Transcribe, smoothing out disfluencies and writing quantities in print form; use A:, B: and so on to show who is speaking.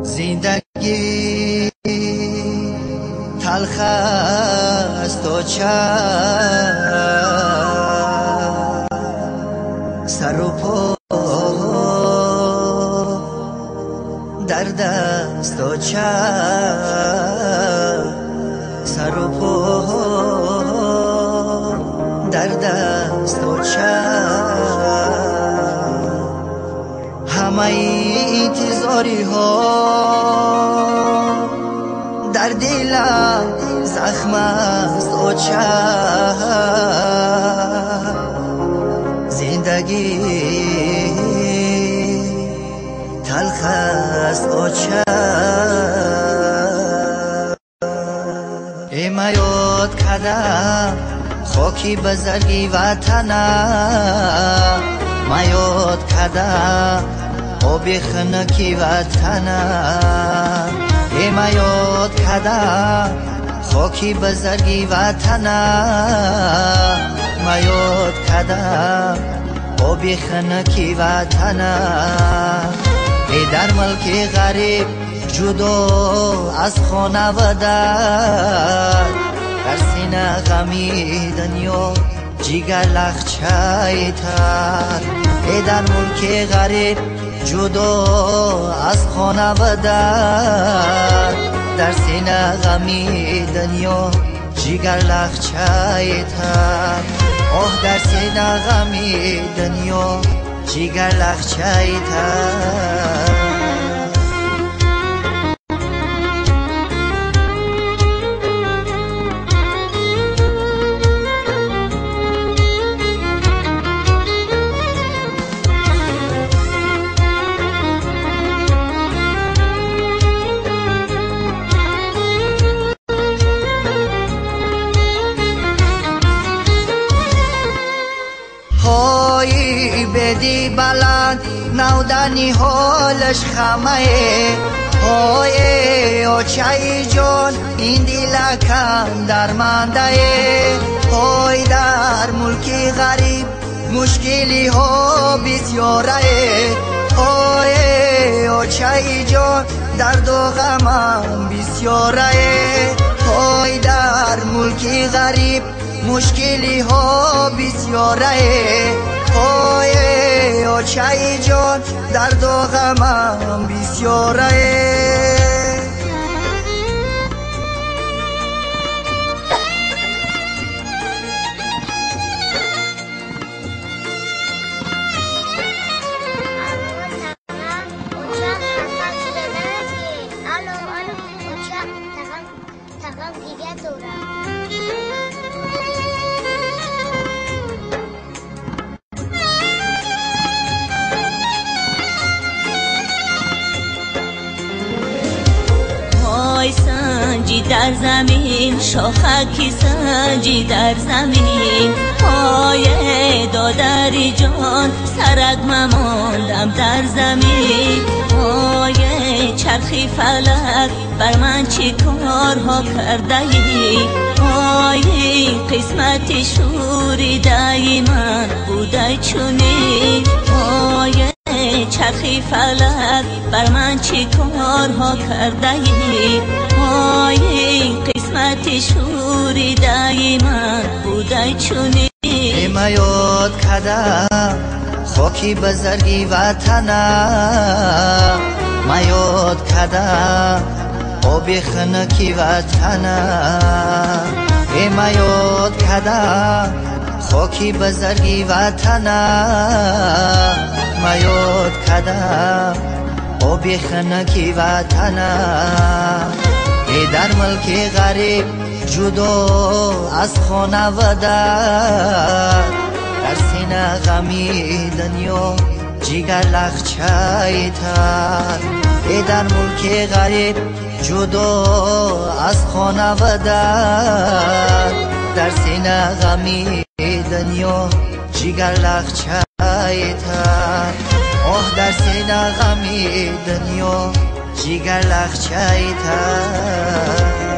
A: زندگی تلخ است و چند سر و پا در دست و چند سر و پا در دست و چند همه انتظاری ها در دلم زخم است و چند زندگی تلخ است و چند ایما یاد کردم خاکی بزرگی وطنم ما یاد کردم آبی خنکی وطنم ایما یاد کردم خاکی بزرگی وطنم ما یاد کردم آبی خنکی وطنم ای در ملک غریب جدا از خانواده در سینه غمی دنیا جیگر لخچه تر ای در ملک غریب جدا از خانواده در سینه غمی دنیا جیگر لخچه تر آه در سینه غمی دنیا جیگر لخچه تر های بدی بلند نودنی حالش خمه های آچه جان این دلکم درمانده های در ملکی غریب مشکلی ها بسیاره های آچه جان درد و غمم بسیاره های در ملکی غریب مشکلی ها بسیاره های آچه جان درد و غمم بسیاره
B: سنجی در زمین شاخکی سنجی در زمین پای دادری جان سرک مماندم در زمین پای چرخی فلک بر من چی کارها کرده ای پای قسمت شوریده من بوده چونی پای چرخی فلک بر من چی کارها کرده ای پای قسمت شوریده من بوده چونی
A: ایما یاد کردم خاکی بزرگی وطنم ما یاد کردم آبی خنکی وطنم ایما یاد کردم خاکی بزرگی وطنم ما یاد کردم آبی خنکی وطنم ای در ملک غریب جدا از خانواده در سینه غمی دنیا جیگر لخچه تر ای در ملک غریب جدا از خانواده در سینه غمی دنیا جیگر لخچه تر آه در سینه غمی دنیا جیگر لخچه تر